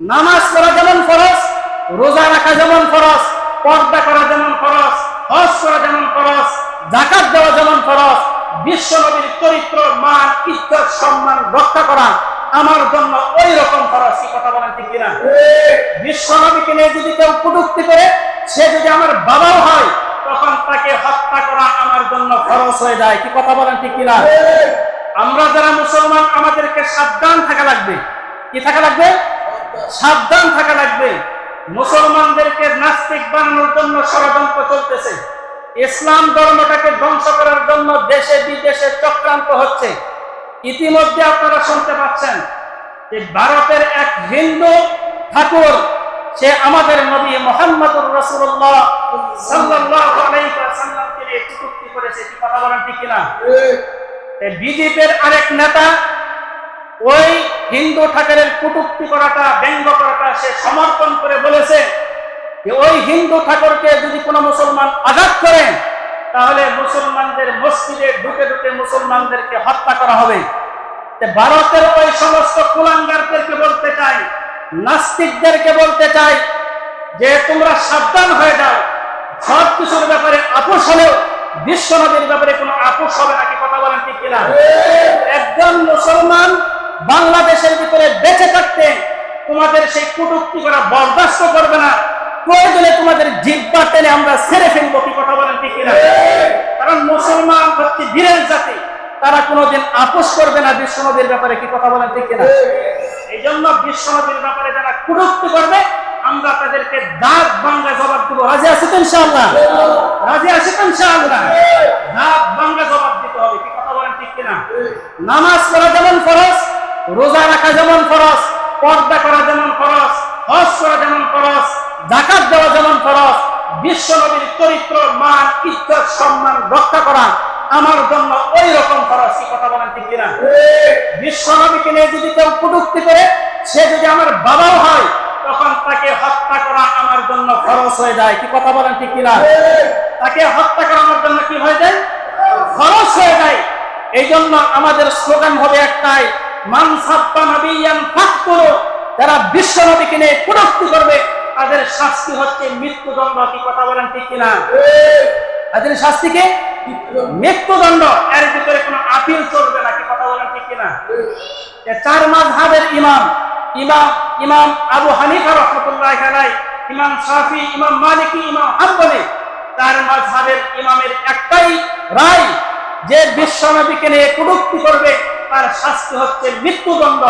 নামাজ পড়া যেমন ফরজ, রোজা রাখা যেমন ফরজ, পর্দা করা যেমন ফরজ, হজ করা যেমন ফরজ, যাকাত দেওয়া যেমন ফরজ, বিশ্ব নবীর চরিত্র, মান, ইজ্জত, সম্মান রক্ষা করা আমার জন্য ওই রকম ফরজ। কি কথা বলেন ঠিক কিনা? বিশ্ব নবীকে নিয়ে যদি কেউ কটূক্তি করে, সে যদি আমার বাবাও হয়, তখন তাকে হত্যা করা আমার জন্য ফরজ হয়ে যায়। কি কথা বলেন ঠিক কিনা? আমরা যারা মুসলমান, আমাদেরকে সাবধান থাকা লাগবে। কি থাকা লাগবে? সাবধান থাকা লাগবে। মুসলমানদেরকে নাস্তিক বানানোর জন্য ষড়যন্ত্র চলতেছে। ইসলাম ধর্মটাকে ধ্বংস করার জন্য দেশে বিদেশে চক্রান্ত হচ্ছে। ইতিমধ্যে আপনারা শুনতে পাচ্ছেন যে ভারতের এক হিন্দু ঠাকুর, সে আমাদের নবী মুহাম্মদুর রাসূলুল্লাহ সাল্লাল্লাহু আলাইহি ওয়াসাল্লামকে নিয়ে কটূক্তি করেছে। কি কথা বলেন ঠিক কিনা? বিজেপির আরেক নেতা ওই হিন্দু ঠাকুরের কটূক্তি করাটা, ব্যঙ্গ করাটা সে সমর্থন করে বলেছে যে ওই হিন্দু ঠাকুরকে যদি কোনো মুসলমান আঘাত করে, তাহলে মুসলমানদের মসজিদে ঢুকে ঢুকে মুসলমানদেরকে হত্যা করা হবে। ভারতের ওই সমস্ত কুলাঙ্গারদেরকে বলতে চাই, নাস্তিকদেরকে বলতে চাই যে তোমরা সাবধান হয়ে যাও। সব কিছুর ব্যাপারে আপোষ হলেও বিশ্ব নবীর ব্যাপারে কোনো আপোষ হবে না। কি কথা বলেন ঠিক কিনা? একজন মুসলমান বাংলাদেশের ভিতরে বেঁচে থাকতে তোমাদের সেই কটূক্তি করা বরদাস্ত করবে না। প্রয়োজনে তোমাদের জিহ্বা টেনে আমরা ছেড়ে ফেলবো। কি কথা বলেন ঠিক কিনা? কারণ মুসলমান হচ্ছে বীরের জাতি, তারা কোনোদিন আপোষ করবে না বিশ্ব নবীর ব্যাপারে। কি কথা বলেন ঠিক কিনা? এই জন্য বিশ্ব নবীর ব্যাপারে যারা কটূক্তি করবে, আমরা তাদেরকে দাঁত ভাঙ্গা জবাব দিব। রাজি আছি তো ইনশাআল্লাহ? রাজি আছি তো ইনশাআল্লাহ? দাঁত ভাঙ্গা জবাব দিতে হবে। কি কথা বলেন ঠিক কিনা? নামাজ পড়া যেমন ফরজ, রোজা রাখা যেমন ফরজ, পর্দা করা যেমন ফরজ, হজ করা যেমন ফরজ, যাকাত দেওয়া যেমন ফরজ, বিশ্ব নবীর চরিত্র, মান, ইজ্জত, সম্মান রক্ষা করা আমার জন্য ওই রকম ফরজ। কি কথা বলেন ঠিক কিনা? বিশ্ব নবীকে নিয়ে যদি কেউ কটূক্তি করে, সে যদি আমার বাবাও হয়, তখন তাকে হত্যা করা আমার জন্য ফরজ হয়ে যায়। কি কথা বলেন ঠিক কিনা? তাকে হত্যা করা আমার জন্য কি হয়ে যায়? ফরজ হয়ে যায়। এই জন্য আমাদের স্লোগান হবে একটাই, মান সাব্বা নবিয়ান ফাকতুলু। যারা বিশ্ব নবীকে নিয়ে কটূক্তি করবে, তাদের শাস্তি হচ্ছে মৃত্যুদণ্ড। কি কথা বলেন ঠিক কিনা? তাদের শাস্তি কি? মৃত্যুদণ্ড। এর ভিতরে কোনো আপিল চলবে না। কি কথা বলেন ঠিক কিনা? চার মাযহাবের ইমাম আবু হানিফা রাহমাতুল্লাহি আলাইহি, ইমাম শাফি, ইমাম মালিকি, ইমাম হাম্বলি, চার মাযহাবের ইমামের একটাই রায় যে বিশ্ব নবীকে নিয়ে কটূক্তি করবে, তার শাস্তি হচ্ছে মৃত্যুদণ্ড।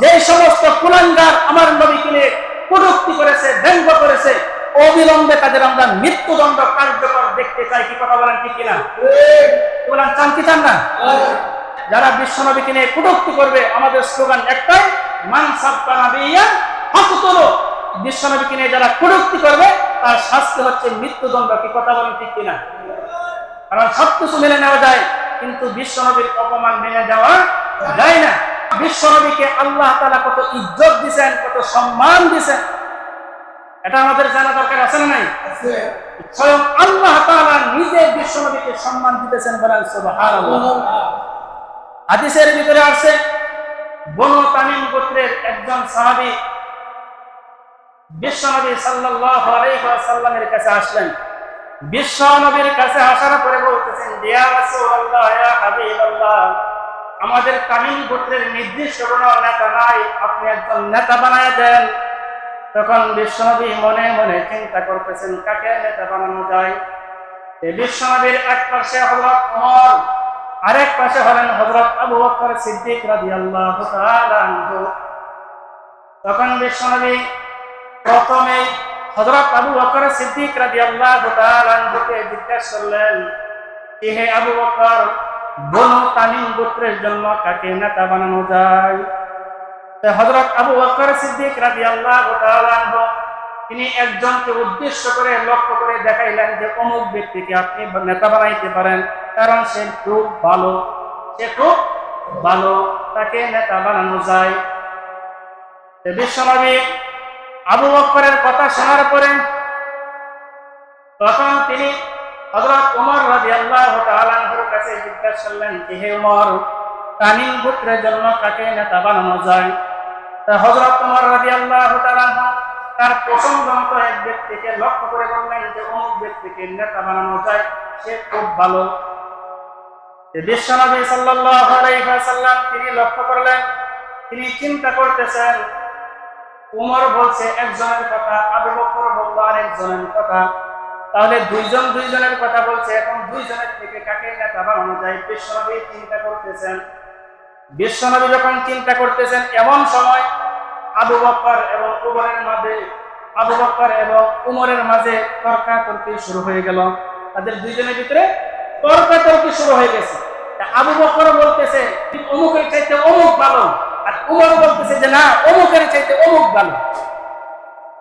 যে সমস্ত কুলাঙ্গার আমার নবীকে নিয়ে কটূক্তি করেছে, ব্যঙ্গ করেছে, অবিলম্বে তাদের আমরা মৃত্যুদণ্ড কার্যকর দেখতে চাই। কি কথা বলেন ঠিক কিনা? বলেন চান কি চান না? যারা বিশ্ব নবীকে নিয়ে কটূক্তি করবে, আমাদের স্লোগান একটাই, মান সাব্বা নবিয়ান ফাকতুলু। বিশ্ব নবীকে নিয়ে যারা কটূক্তি করবে, তার শাস্তি হচ্ছে মৃত্যুদণ্ড। কি কথা বলেন ঠিক কিনা? কারণ সবকিছু মেনে নেওয়া যায়, কিন্তু বিশ্ব নবীর অপমান মেনে যাওয়া যায় না। বিশ্ব নবীকে আল্লাহ তাআলা কত ইজ্জত দিয়েছেন, কত সম্মান দিয়েছেন, এটা আমাদের জানা দরকার আছে না নাই? স্বয়ং আল্লাহ তাআলা নিজে বিশ্ব নবীকে সম্মান দিতেছেন। বলেন সুবহানাল্লাহ। হাদিসের ভিতরে আছে, বনু তামিম গোত্রের একজন সাহাবী বিশ্ব নবী সাল্লাল্লাহু আলাইহি ওয়াসাল্লামের কাছে আসলেন। বিশ্ব নবীর কাছে আসার পরে বলতেছেন, ইয়া রাসূলুল্লাহ, ইয়া হাবিবাল্লাহ, আমাদের তামিম গোত্রের নির্দিষ্ট কোনো নেতা নাই, আপনি একজন নেতা বানায় দেন। তখন বিশ্বনবী মনে মনে চিন্তা করতেছেন কাকে নেতা বানানো যায়। বিশ্বনবীর এক পাশে হযরত ওমর, আরেক পাশে হলেন হযরত আবু বকর সিদ্দিক রাদিয়াল্লাহু তাআলা আনহু। তখন বিশ্বনবী প্রথমে হযরত আবু বকর সিদ্দিক রাদিয়াল্লাহু তাআলা আনহুকে জিজ্ঞাসা করলেন, হে আবু বকর, বনু তামিম গোত্রের জন্য কাকে নেতা বানানো যায়? হযরত আবু বকর সিদ্দিক রাদিয়াল্লাহু তাআলা আনহু তিনি একজনকে উদ্দেশ্য করে লক্ষ্য করে দেখাইলেন যে অমুক ব্যক্তিকে আপনি নেতা বানাইতে পারেন, কারণ সে খুব ভালো, তাকে নেতা বানানো যায়। বিশ্বনবী আবু বকরের কথা শোনার পরে তখন তিনি হযরত ওমর রাদিয়াল্লাহু তাআলা আনহুর কাছে জিজ্ঞাসা করলেন, হে ওমর, তামিম গোত্রের জন্য কাকে নেতা বানানো যায়? হযরত ওমর রাদিয়াল্লাহু তার পছন্দ মতো এক ব্যক্তিকে লক্ষ্য করে বললেন যে অমুক ব্যক্তিকে নেতা বানানো যায়, সে খুব ভালো। বিশ্বনবী সাল্লাল্লাহু আলাইহি ওয়াসাল্লাম তিনি লক্ষ্য করলেন, তিনি চিন্তা করতেছেন, উমর বলছে একজনের কথা, আবু বকর বলল আরেকজনের কথা, তাহলে দুইজনের কথা বলছে, এখন দুইজনের থেকে কাকে নেতা বানানো যায়? বিশ্বনবী চিন্তা করতেছেন। বিশ্বনবী যখন চিন্তা করতেছেন, এমন সময় আবু বকর এবং উমরের মাঝে তর্কাতর্কি শুরু হয়ে গেল। তাদের দুইজনের ভিতরে তর্কাতর্কি শুরু হয়ে গেছে। আবু বকর বলতেছে অমুকের চাইতে অমুক ভালো, আর উমর বলতেছে যে না, অমুকের চাইতে অমুক ভালো।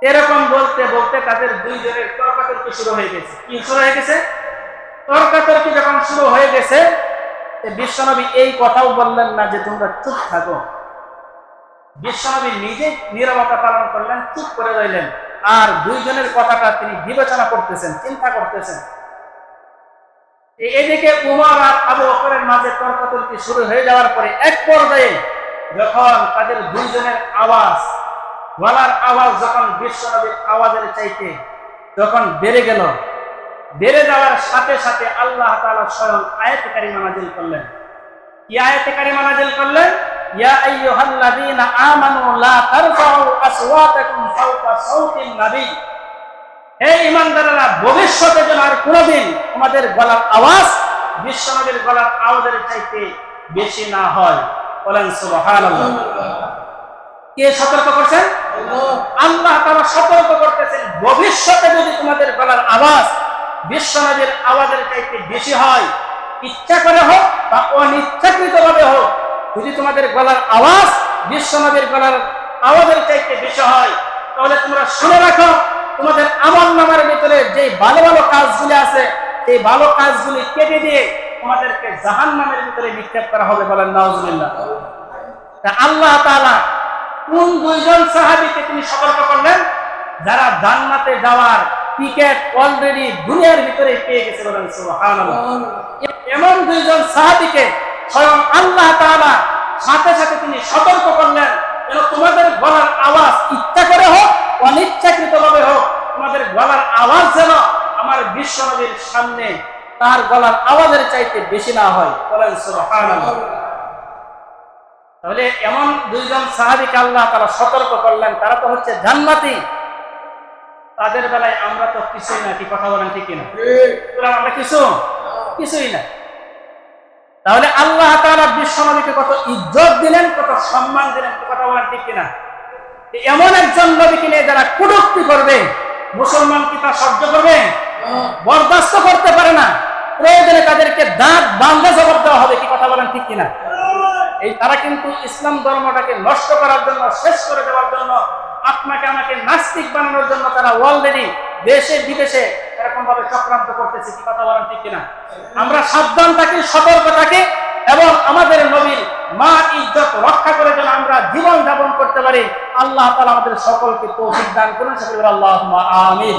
এরকম বলতে বলতে তাদের দুইজনের তর্কাতর্কি শুরু হয়ে গেছে। কি শুরু হয়ে গেছে? তর্কাতর্কি যখন শুরু হয়ে গেছে, বিশ্বনবী এই কথাও বললেন না যে তোমরা চুপ থাকো। বিশ্বনবী নিজে নীরবতা পালন করলেন, চুপ করে রইলেন, আর দুইজনের কথাটা তিনি বিবেচনা করতেছেন, চিন্তা করতেছেন। এদিকে উমর আর আবু বকরের মাঝে তর্কাতর্কি শুরু হয়ে যাওয়ার পরে এক পর্যায়ে যখন তাদের দুইজনের গলার আওয়াজ যখন বিশ্বনবীর আওয়াজের চাইতে যখন বেড়ে গেল, বেড়ে যাওয়ার সাথে সাথে আল্লাহ তাআলা স্বয়ং আয়াতে কারিমা নাযিল করলেন। কি আয়াতে কারিমা নাযিল করলেন? ইয়া আইয়ুহাল্লাযীনা আমানু লা তারফাউ আসওয়াতাকুম ফাওকা সাওতিন নবী, হে ঈমানদাররা, ভবিষ্যতে যেন আর কোনোদিন তোমাদের গলার আওয়াজ বিশ্বনবীর গলার আওয়াজের চাইতে বেশি না হয়। বলেন সুবহানাল্লাহ। কে সতর্ক করছেন? আল্লাহ তাআলা সতর্ক করতেছেন, ভবিষ্যতে যদি তোমাদের গলার আওয়াজ বিশ্বনবীর আওয়াজের চাইতে বেশি হয়, ইচ্ছা করে হোক বা অনিচ্ছাকৃতভাবে হোক, যদি তোমাদের গলার আওয়াজ বিশ্বনবীর গলার আওয়াজের চাইতে বেশি হয়, তাহলে তোমরা শুনে রাখো, তোমাদের আমলনামার ভিতরে যে ভালো ভালো কাজগুলি আছে, সেই ভালো কাজগুলি কেটে দিয়ে তোমাদেরকে জাহান্নামের ভিতরে নিক্ষেপ করা হবে। বলেন নাউজুবিল্লাহ। আল্লাহ তাআলা কোন দুইজন সাহাবীকে তিনি সতর্ক করলেন? যারা জান্নাতে যাওয়ার টিকেট অলরেডি দুনিয়ার ভিতরে পেয়ে গেছে। বলেন সুবহানাল্লাহ। এমন দুইজন সাহাবীকে স্বয়ং আল্লাহ তাআলা সাথে সাথে তিনি সতর্ক করলেন, যেন তোমাদের গলার আওয়াজ ইচ্ছা করে হোক অনিচ্ছাকৃতভাবে হোক, তোমাদের গলার আওয়াজ যেন আমার বিশ্বনবীর সামনে তার গলার আওয়াজের চাইতে বেশি না হয়। বলেন সুবহানাল্লাহ। তাহলে এমন দুইজন সাহাবীকে আল্লাহ তাআলা সতর্ক করলেন, তারা তো হচ্ছে জান্নাতি। তাদের বেলায় আমরা তো কিছুই না। কি কথা বলেন, ঠিক কিনা? আমরা কিছুই না। তাহলে আল্লাহ তাআলা বিশ্বনবীকে কত ইজ্জত দিলেন, কত সম্মান দিলেন। কথা বলেন, ঠিক কিনা? এমন একজন নবীকে নিয়ে যারা কটূক্তি করবে, মুসলমান কি তা সহ্য করবে? বরদাস্ত করতে পারে না। প্রয়োজনে তাদেরকে দাঁত বাঁধে জবাব দেওয়া হবে। কি কথা বলেন, ঠিক কিনা? এই তারা কিন্তু ইসলাম ধর্মটাকে নষ্ট করার জন্য, শেষ করে দেওয়ার জন্য, আপনাকে আমাকে নাস্তিক বানানোর জন্য তারা অলরেডি দেশে বিদেশে এরকম ভাবে চক্রান্ত করতেছে। কি কথা বলেন, ঠিক কিনা? আমরা সাবধান থাকি, সতর্ক থাকি, এবং আমাদের নবীর মা ইজ্জত রক্ষা করে যেন আমরা জীবন যাপন করতে পারি। আল্লাহ তাআলা আমাদের সকলকে তৌফিক দান করুন। সকলে আল্লাহুম্মা আমিন।